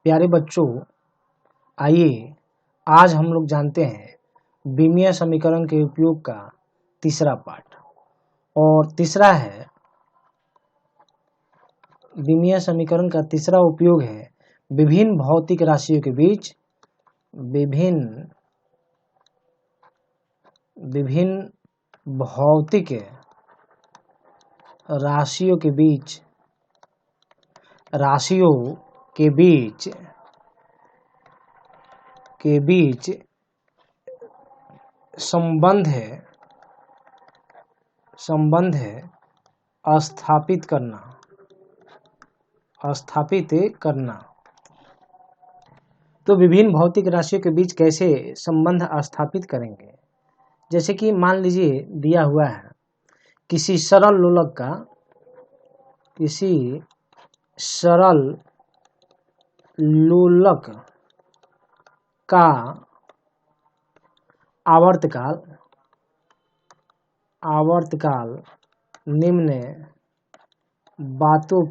प्यारे बच्चों, आइए आज हम लोग जानते हैं बीमीय समीकरण के उपयोग का तीसरा पाठ। और तीसरा है बीमीय समीकरण का तीसरा उपयोग है विभिन्न भौतिक राशियों के बीच विभिन्न भौतिक राशियों के बीच संबंध स्थापित करना। तो विभिन्न भौतिक राशियों के बीच कैसे संबंध स्थापित करेंगे? जैसे कि मान लीजिए दिया हुआ है किसी सरल लोलक का आवर्तकाल निम्न बातों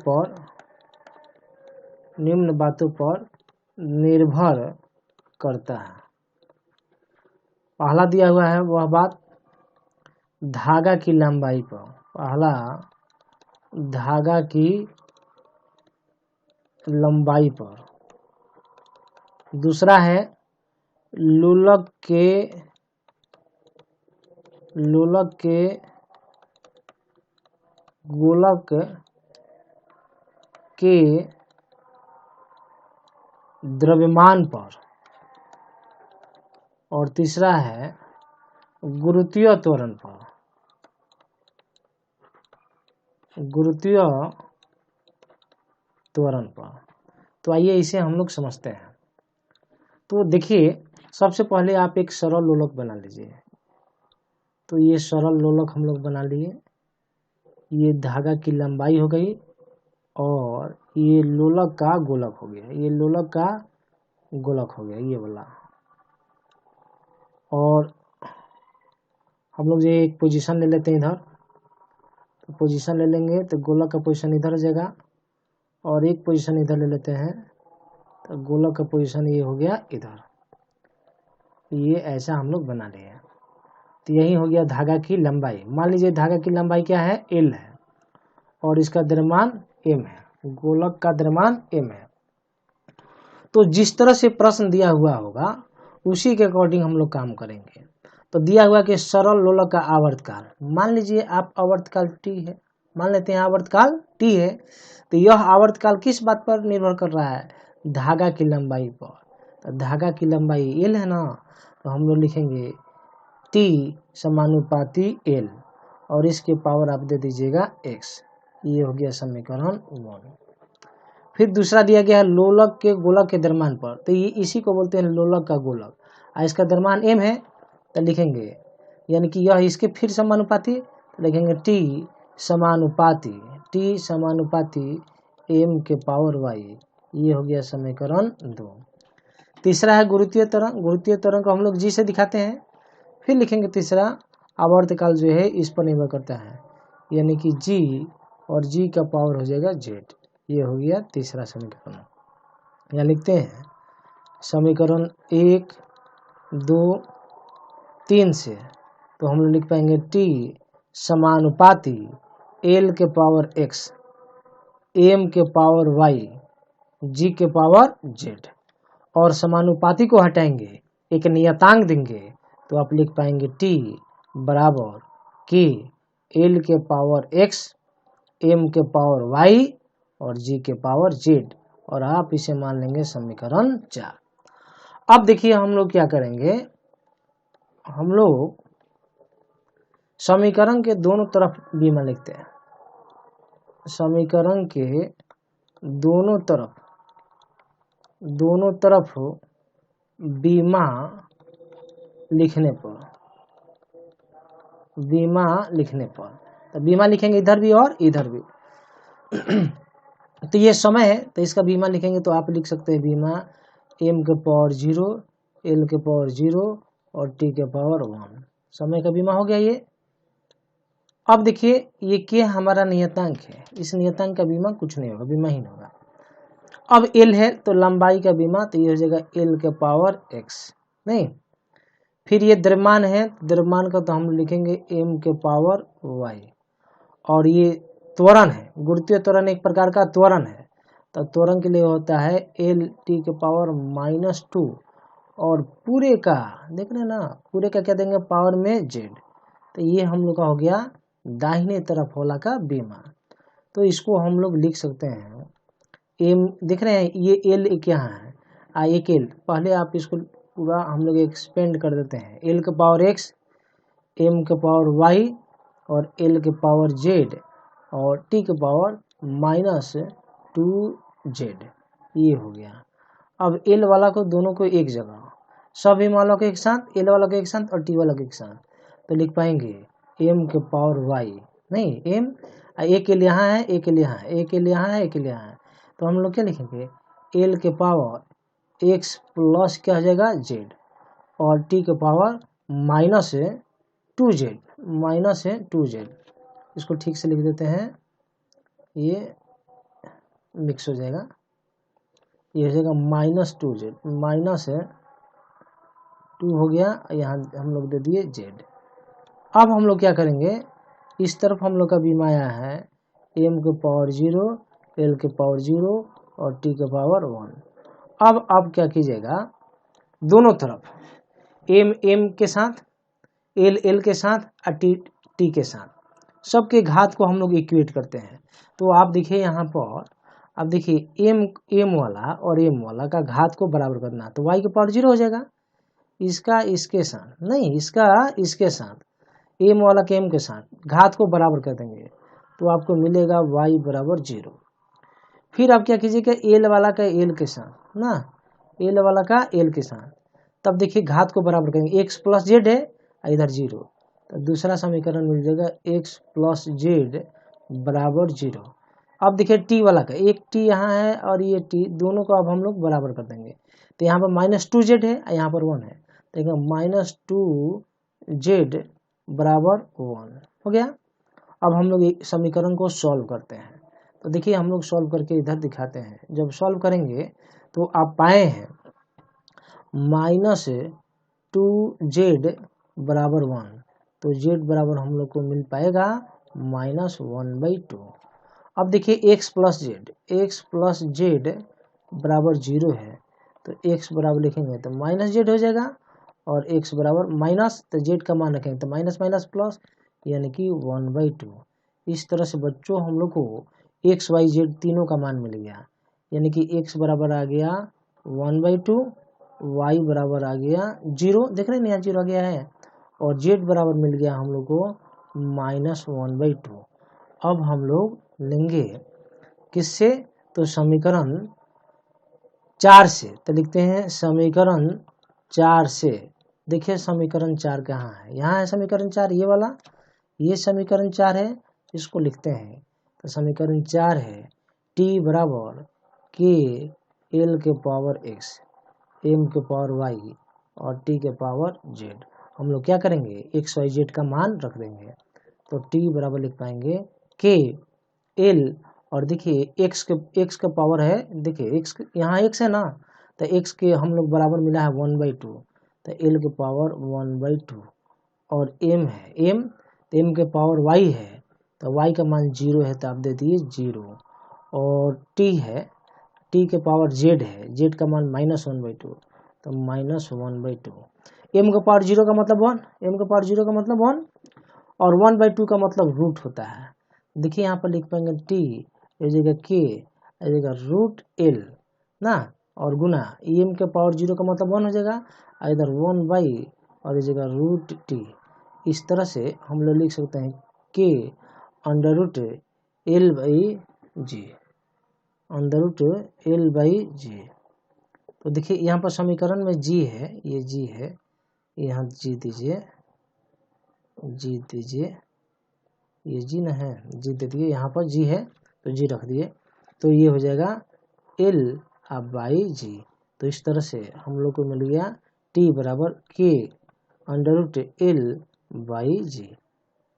पर निर्भर करता है। पहला दिया हुआ है वह बात धागा की लंबाई पर। पहला धागा की लंबाई पर। दूसरा है लोलक के गोलक के द्रव्यमान पर। और तीसरा है गुरुत्वीय त्वरण पर। तो आइए इसे हम लोग समझते हैं। तो देखिए, सबसे पहले आप एक सरल लोलक बना लीजिए। तो ये सरल लोलक हम लोग बना लिए। ये धागा की लंबाई हो गई और ये लोलक का गोलक हो गया। ये वाला। और हम लोग ये एक पोजीशन ले लेते हैं इधर। तो पोजीशन ले लेंगे तो गोलक का पोजीशन इधर हो जाएगा और एक पोजीशन इधर ले लेते हैं तो गोलक का पोजीशन ये हो गया इधर। ये ऐसा हम लोग बना लिए। तो यही हो गया धागा की लंबाई। मान लीजिए धागा की लंबाई क्या है? L है और इसका द्रव्यमान M है। गोलक का द्रव्यमान M है। तो जिस तरह से प्रश्न दिया हुआ होगा उसी के अकॉर्डिंग हम लोग काम करेंगे। तो दिया हुआ कि सरल लोलक का आवर्तकाल, मान लीजिए आप आवर्तकाल T है, मान लेते हैं आवर्तकाल T है। तो यह आवर्तकाल किस बात पर निर्भर कर रहा है? धागा की लंबाई पर। तो धागा की लंबाई L है ना, तो हम लोग लिखेंगे T समानुपाती L और इसके पावर आप दे दीजिएगा x। ये हो गया समीकरण 1। फिर दूसरा दिया गया है लोलक के गोलक के द्रव्यमान पर। तो ये इसी को बोलते हैं लोलक का गोलक। इसका द्रव्यमान m है तो लिखेंगे, यानी कि यह इसके फिर समानुपाती, तो लिखेंगे T समानुपाती m के पावर y। ये हो गया समीकरण 2। तीसरा है गुरुत्वीय त्वरण। गुरुत्वीय त्वरण को हम लोग g से दिखाते हैं। फिर लिखेंगे तीसरा आवर्तकाल जो है इस पर निर्भर करता है, यानी कि g और g का पावर हो जाएगा z। ये हो गया तीसरा समीकरण। यहाँ लिखते हैं समीकरण 1, 2, 3 से। तो हम लोग लिख पाएंगे T समानुपाती L के पावर x, M के पावर y, G के पावर z। और समानुपाती को हटाएंगे, एक नियतांक देंगे, तो आप लिख पाएंगे T बराबर K L के पावर x, M के पावर y और G के पावर z। और आप इसे मान लेंगे समीकरण 4। अब देखिए हम लोग क्या करेंगे, हम लोग समीकरण के दोनों तरफ बीमा लिखते हैं। समीकरण के दोनों तरफ बीमा लिखने पर तो बीमा लिखेंगे इधर भी और इधर भी। तो ये समय है तो इसका बीमा लिखेंगे, तो आप लिख सकते हैं बीमा m के पावर 0, l के पावर 0 और t के पावर 1। समय का बीमा हो गया ये। अब देखिए ये k हमारा नियतांक है, इस नियतांक का बीमा कुछ नहीं होगा, बीमाहीन होगा। अब एल है तो लंबाई का बीमा, तो ये हो जाएगा एल के पावर एक्स, नहीं। फिर ये द्रव्यमान है, द्रव्यमान का तो हम लिखेंगे एम के पावर वाई। और ये त्वरण है, गुरुत्वीय त्वरण एक प्रकार का त्वरण है, तो त्वरण के लिए होता है एल टी के पावर -2, और पूरे का देख रहे हैं ना, पूरे का क्या देंगे पावर में जेड। तो ये हम लोग का हो गया दाहिने तरफ वाला का बीमा। तो इसको हम लोग लिख सकते हैं एम, देख रहे हैं ये एल एक यहाँ है, एक एल, पहले आप इसको पूरा हम लोग एक्सपेंड कर देते हैं, एल के पावर एक्स, एम के पावर वाई, और एल के पावर जेड, और टी के पावर -2z, ये हो गया। अब एल वाला को दोनों को एक जगह, सभी मानों को एक साथ, एल वाला को एक साथ और टी वाला को एक साथ, तो लिख पाएंगे एम के पावर वाई, नहीं एम, एक एल यहाँ है, एक एल यहाँ है, एक एल यहाँ है, एक एल यहाँ है, तो हम लोग क्या लिखेंगे एल के पावर एक्स प्लस क्या हो जाएगा जेड, और टी के पावर -2z, -2z, इसको ठीक से लिख देते हैं, ये मिक्स हो जाएगा, ये हो जाएगा -2z, -2 हो गया, यहाँ हम लोग दे दिए जेड। अब हम लोग क्या करेंगे, इस तरफ हम लोग का बीमा आया है एम के पावर 0, एल के पावर 0 और टी के पावर 1। अब क्या कीजिएगा, दोनों तरफ एम एम के साथ, एल एल के साथ और टी टी के साथ, सबके घात को हम लोग इक्वेट करते हैं। तो आप देखिए यहाँ पर, अब देखिए एम एम वाला और एम वाला का घात को बराबर करना, तो वाई के पावर 0 हो जाएगा, इसका इसके साथ, नहीं इसका इसके साथ, एम वाला के एम के साथ घात को बराबर कर देंगे, तो आपको मिलेगा y बराबर 0। फिर आप क्या कीजिएगा एल वाला का एल के साथ ना, एल वाला का एल के साथ, तब देखिए घात को बराबर करेंगे, एक्स प्लस जेड है इधर 0, तो दूसरा समीकरण मिल जाएगा एक्स प्लस जेड बराबर 0। अब देखिए टी वाला का, एक टी यहाँ है और ये टी, दोनों को अब हम लोग बराबर कर देंगे, तो यहाँ पर -2z है, यहाँ पर 1 है, देखिए -2z बराबर 1 हो गया। अब हम लोग एक समीकरण को सॉल्व करते हैं, तो देखिए हम लोग सॉल्व करके इधर दिखाते हैं, जब सॉल्व करेंगे तो आप पाए हैं -2z बराबर 1, तो z बराबर हम लोग को मिल पाएगा -1/2। अब देखिए x प्लस जेड बराबर 0 है, तो x बराबर लिखेंगे तो -z हो जाएगा, और x बराबर माइनस, तो z का मान रखेंगे तो माइनस माइनस प्लस, यानी कि 1/2। इस तरह से बच्चों हम लोग को x y z तीनों का मान मिल गया, यानी कि x बराबर आ गया 1/2, y बराबर आ गया 0, देख रहे हैं यहाँ 0 आ गया है, और z बराबर मिल गया हम लोग को -1/2। अब हम लोग लेंगे किससे, तो समीकरण 4 से, तो लिखते हैं समीकरण 4 से। देखिए समीकरण 4 कहाँ है, यहाँ है समीकरण 4, ये वाला, ये समीकरण 4 है, इसको लिखते हैं, तो समीकरण 4 है t बराबर के एल के पावर x, एम के पावर y और t के पावर z। हम लोग क्या करेंगे x y z का मान रख देंगे, तो t बराबर लिख पाएंगे के एल, और देखिए x का पावर है, देखिए x यहाँ x है ना, तो x के हम लोग बराबर मिला है 1/2, तो l के पावर 1/2, और m है m, तो m के पावर y है, तो y का मान 0 है, तो आप दे दिए 0, और t है, t के पावर z है, z का मान -1/2, तो -1/2, m का पावर 0 का मतलब 1, m का पावर 0 का मतलब 1, और 1/2 का मतलब रूट होता है। देखिए यहाँ पर लिख पाएंगे t जगह k जगह √l ना, और गुना m के पावर 0 का मतलब 1 हो जाएगा, इधर 1 और इस जगह √t। इस तरह से हम लोग लिख सकते हैं k √l/g, √l/g। तो देखिए यहाँ पर समीकरण में g है, ये g है, यहाँ g दीजिए, ये जी ना है, जी दे दिए, यहाँ पर जी है तो जी रख दिए, तो ये हो जाएगा l/g। तो इस तरह से हम लोग को मिल गया t बराबर k √l/g,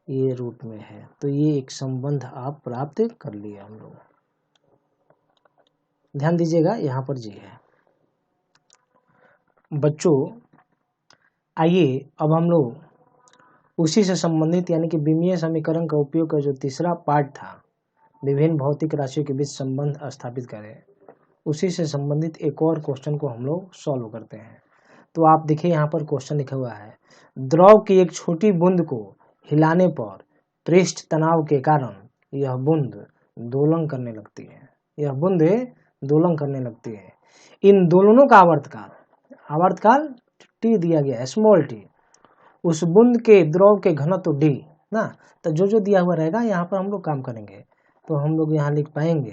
ये रूट में है, तो ये एक संबंध आप प्राप्त कर लिए हम लोग। ध्यान दीजिएगा यहाँ पर जी है। बच्चों आइए अब हम लोग उसी से संबंधित यानी कि विमीय समीकरण का उपयोग का जो तीसरा पार्ट था, विभिन्न भौतिक राशियों के बीच संबंध स्थापित करें, उसी से संबंधित एक और क्वेश्चन को हम लोग सॉल्व करते हैं। तो आप देखिए यहाँ पर क्वेश्चन लिखा हुआ है, द्रव की एक छोटी बूंद को हिलाने पर पृष्ठ तनाव के कारण यह बूंद दोलन करने लगती है। यह बूंद दोलन करने लगती है। इन दोलनों का आवर्तकाल टी दिया गया है, स्मॉल टी। उस बूंद के द्रव के घनत्व डी ना, तो जो दिया हुआ रहेगा यहाँ पर हम लोग काम करेंगे। तो हम लोग यहाँ लिख पाएंगे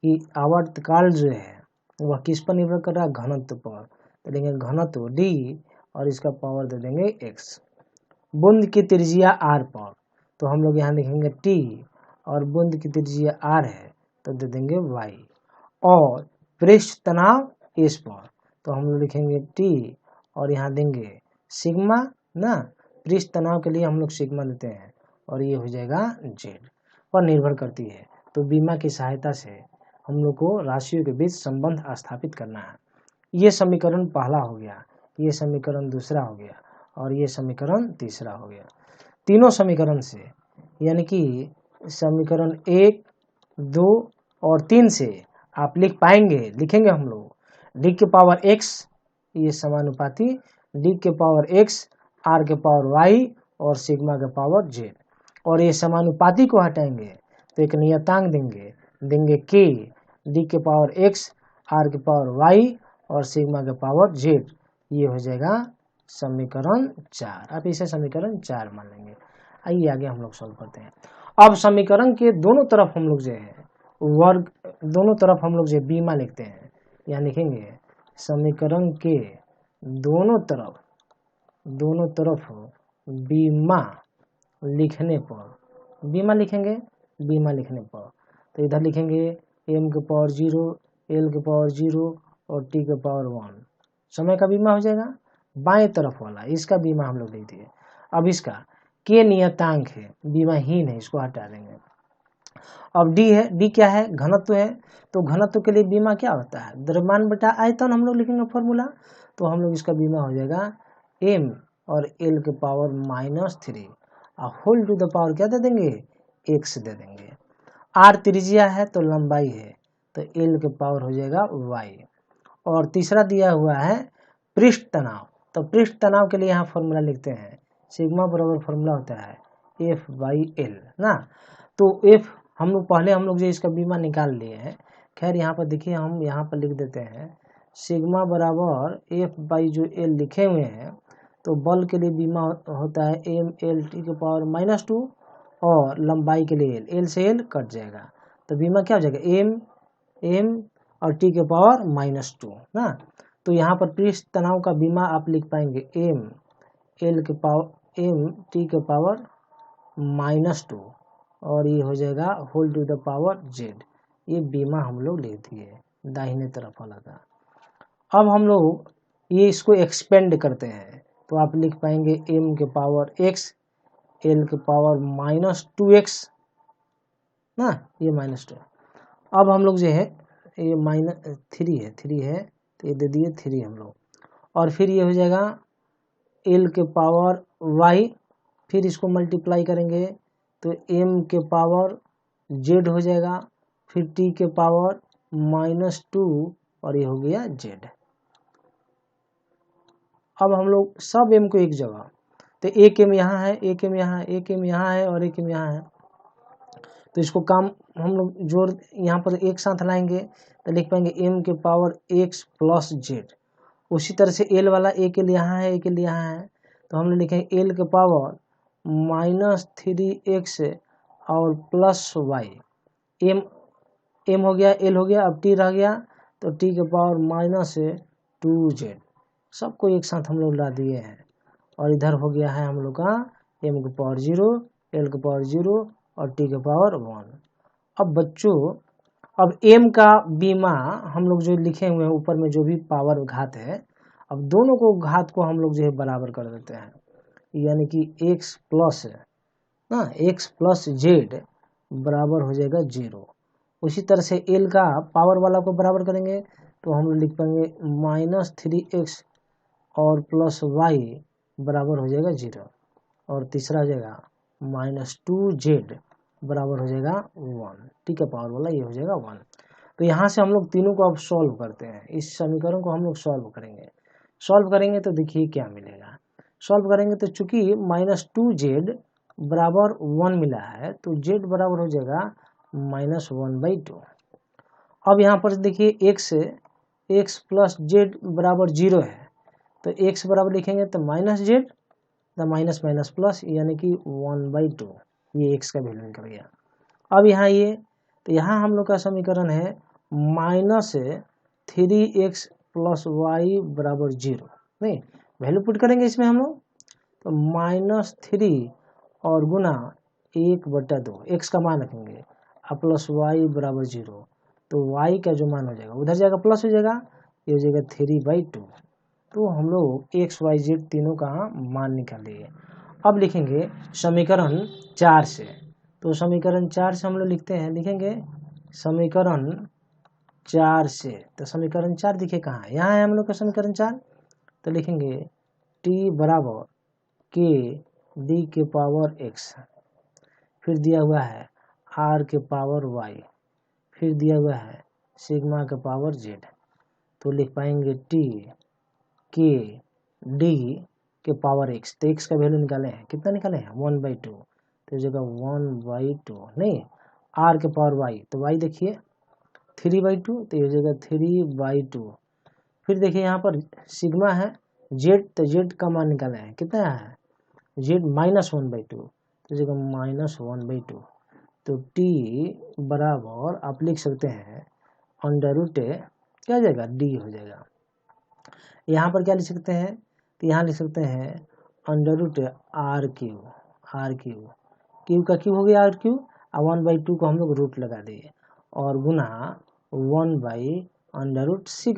कि आवर्तकाल जो है वह किस पर निर्भर कर रहा है, घनत्व पर। तो लेंगे घनत्व डी और इसका पावर दे देंगे एक्स। बूंद की त्रिज्या आर पर, तो हम लोग यहाँ लिखेंगे टी और बूंद की त्रिज्या आर है तो दे देंगे वाई। और पृष्ठ तनाव एस पर, तो हम लोग लिखेंगे टी और यहाँ देंगे सिग्मा ना, पृष्ठ तनाव के लिए हम लोग सिग्मा देते हैं और ये हो जाएगा जेड पर निर्भर करती है। तो बीमा की सहायता से हम लोग को राशियों के बीच संबंध स्थापित करना है। ये समीकरण पहला हो गया, ये समीकरण दूसरा हो गया और ये समीकरण तीसरा हो गया। तीनों समीकरण से यानी कि समीकरण 1, 2 और 3 से आप लिखेंगे हम लोग डी के पावर एक्स, ये समानुपाती डी के पावर एक्स, आर के पावर वाई और सिग्मा के पावर जेड। और ये समानुपाती को हटाएंगे तो एक नियतांक देंगे के, डी के पावर एक्स, आर के पावर वाई और सिग्मा के पावर जेड। ये हो जाएगा समीकरण 4। अब इसे समीकरण 4 मान लेंगे। आइए आगे हम लोग सॉल्व करते हैं। अब समीकरण के दोनों तरफ हम लोग जो है वर्ग, दोनों तरफ हम लोग जो बीमा लिखते हैं। यहाँ लिखेंगे समीकरण के दोनों तरफ बीमा लिखने पर, बीमा लिखने पर तो इधर लिखेंगे m के पावर 0, l के पावर 0 और t के पावर 1। समय का बीमा हो जाएगा। बाएं तरफ वाला इसका बीमा हम लोग लिख दिए। अब इसका के नियतांक है, बीमाहीन है, इसको हटा देंगे। अब डी है, डी क्या है, घनत्व है। तो घनत्व के लिए बीमा क्या होता है, द्रव्यमान बटा आयतन हम लोग लिखेंगे फॉर्मूला। तो हम लोग इसका बीमा हो जाएगा m और l के पावर -3 और होल टू द पावर क्या दे देंगे, x दे देंगे। r त्रिज्या है तो लंबाई है तो l के पावर हो जाएगा y। और तीसरा दिया हुआ है पृष्ठ तनाव, तो पृष्ठ तनाव के लिए यहाँ फॉर्मूला लिखते हैं, सिग्मा बराबर फॉर्मूला होता है F/L ना। तो F हम लोग जो इसका बीमा निकाल लिए हैं। खैर यहाँ पर देखिए हम यहाँ पर लिख देते हैं सिग्मा बराबर F/L लिखे हुए हैं। तो बल के लिए बीमा होता है mLt के पावर -2 और लंबाई के लिए l से l कट जाएगा तो बीमा क्या हो जाएगा m और t के पावर -2 ना। तो यहाँ पर पृष्ठ तनाव का बीमा आप लिख पाएंगे m t के पावर -2 और ये हो जाएगा whole to the power z। ये बीमा हम लोग लिख दिए दाहिने तरफ वाला का। अब हम लोग ये इसको एक्सपेंड करते हैं तो आप लिख पाएंगे m के पावर x, l के पावर -2x ना, ये -2। अब हम लोग जो है ये -3 है तो ये दे दिए 3 हम लोग। और फिर ये हो जाएगा l के पावर y, फिर इसको मल्टीप्लाई करेंगे तो m के पावर z हो जाएगा, फिर t के पावर -2 और ये हो गया z। अब हम लोग सब m को एक जगह, तो एक m यहाँ है, एक m यहाँ है, एक m यहाँ है और एक m यहाँ है। तो इसको काम हम लोग जोड़ यहाँ पर एक साथ लाएंगे तो लिख पाएंगे m के पावर x प्लस z। उसी तरह से l वाला एक l यहाँ है, एक l यहाँ है तो हम लोग लिखेंगे l के पावर -3x और प्लस y। m हो गया, l हो गया, अब t रह गया तो t के पावर -2z। सबको एक साथ हम लोग ला दिए हैं और इधर हो गया है हम लोग का m के पावर 0, l के पावर 0 और t के पावर 1। अब बच्चों अब m का बीमा हम लोग जो लिखे हुए हैं ऊपर में जो भी पावर घात है, अब दोनों को घात को हम लोग जो है बराबर कर देते हैं, यानी कि x प्लस z बराबर हो जाएगा 0 उसी तरह से एल का पावर वाला को बराबर करेंगे तो हम लोग लिख पाएंगे -3x और प्लस वाई बराबर हो जाएगा 0, और तीसरा हो जाएगा -2z बराबर हो जाएगा 1। ठीक है, पावर वाला ये हो जाएगा 1। तो यहाँ से हम लोग तीनों को अब सॉल्व करते हैं। इस समीकरण को हम लोग सॉल्व करेंगे तो देखिए क्या मिलेगा। सॉल्व करेंगे तो चूंकि -2z बराबर 1 मिला है तो z बराबर हो जाएगा -1/2। अब यहाँ पर देखिए x प्लस जेड बराबर 0 है तो x बराबर लिखेंगे तो -z, तो माइनस माइनस प्लस यानी कि 1/2, ये x का वैल्यू निकल गया। अब यहाँ ये, तो यहाँ हम लोग का समीकरण है -3x प्लस वाई बराबर 0। नहीं, वैल्यू पुट करेंगे इसमें हम लोग तो -3 और गुना 1/2, x का मान रखेंगे और प्लस वाई बराबर 0, तो y का जो मान हो जाएगा उधर जाएगा प्लस हो जाएगा, ये हो जाएगा 3/2। तो हम लोग x y z तीनों का मान निकाल लिए। अब लिखेंगे समीकरण 4 से, तो समीकरण 4 से हम लोग लिखेंगे समीकरण 4 से, तो समीकरण 4 दिखे कहाँ है, यहाँ है हम लोग का समीकरण 4। तो लिखेंगे t बराबर k d के पावर x, फिर दिया हुआ है r के पावर y, फिर दिया हुआ है सिग्मा के पावर z। तो लिख पाएंगे t k d के पावर x, तो x का वैल्यू निकाले हैं, कितना निकाले हैं 1/2, तो जगह 1/2 नहीं, r के पावर y, तो y देखिए 3/2, तो ये जगह 3/2। फिर देखिए यहाँ पर सिग्मा है z, तो z का मान निकाले हैं, कितना है z -1/2, तो जगह -1/2। तो t बराबर आप लिख सकते हैं √ क्या हो जाएगा d हो जाएगा। यहाँ पर क्या लिख सकते हैं, तो यहाँ लिख सकते हैं √r³ का क्यूब हो गया r³ और 1/2 को हम लोग रूट लगा दिए और गुना 1/√σ,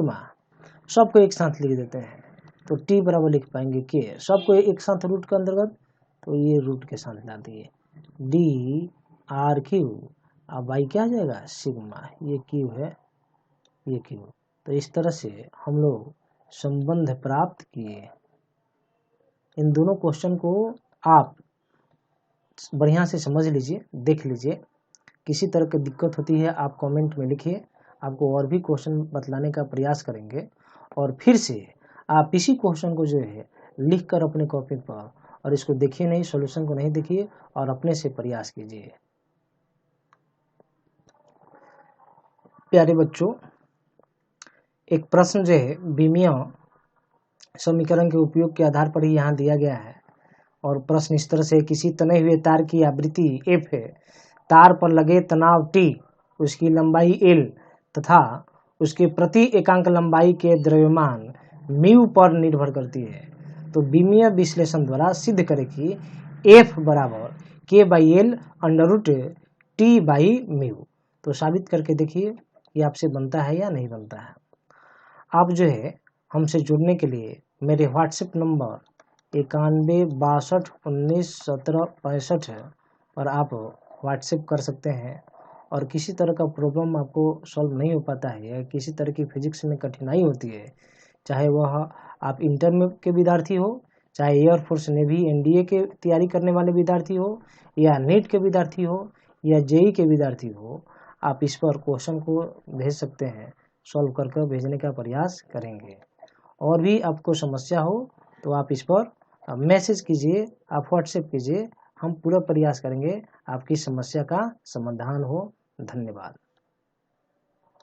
सबको एक साथ लिख देते हैं तो t बराबर लिख पाएंगे k, सबको एक साथ रूट के अंतर्गत, तो ये रूट के साथ ला दिए dr³ अब y क्या आ जाएगा सिग्मा, ये क्यूब है ये क्यूब। तो इस तरह से हम लोग संबंध प्राप्त किए। इन दोनों क्वेश्चन को आप बढ़िया से समझ लीजिए, देख लीजिए। किसी तरह की दिक्कत होती है आप कमेंट में लिखिए, आपको और भी क्वेश्चन बतलाने का प्रयास करेंगे। और फिर से आप इसी क्वेश्चन को जो है लिख कर अपने कॉपी पर, और इसको देखिए नहीं, सॉल्यूशन को नहीं देखिए और अपने से प्रयास कीजिए। प्यारे बच्चों, एक प्रश्न जो है बीमीय समीकरण के उपयोग के आधार पर ही यहाँ दिया गया है। और प्रश्न इस तरह से, किसी तने हुए तार की आवृत्ति f है, तार पर लगे तनाव T, उसकी लंबाई L तथा उसके प्रति एकांक लंबाई के द्रव्यमान म्यू पर निर्भर करती है। तो बीमीय विश्लेषण द्वारा सिद्ध करें कि f बराबर k/L √T/μ। तो साबित करके देखिए कि आपसे बनता है या नहीं बनता है। आप जो है हमसे जुड़ने के लिए मेरे व्हाट्सएप नंबर 9162191765 है, और आप व्हाट्सएप कर सकते हैं। और किसी तरह का प्रॉब्लम आपको सॉल्व नहीं हो पाता है या किसी तरह की फिजिक्स में कठिनाई होती है, चाहे वह आप इंटर में के विद्यार्थी हो, चाहे एयरफोर्स नेवी NDA के तैयारी करने वाले विद्यार्थी हो, या नीट के विद्यार्थी हो, या JEE के विद्यार्थी हो, आप इस पर क्वेश्चन को भेज सकते हैं, सॉल्व करके भेजने का प्रयास करेंगे। और भी आपको समस्या हो तो आप इस पर मैसेज कीजिए, आप व्हाट्सएप कीजिए, हम पूरा प्रयास करेंगे आपकी समस्या का समाधान हो। धन्यवाद।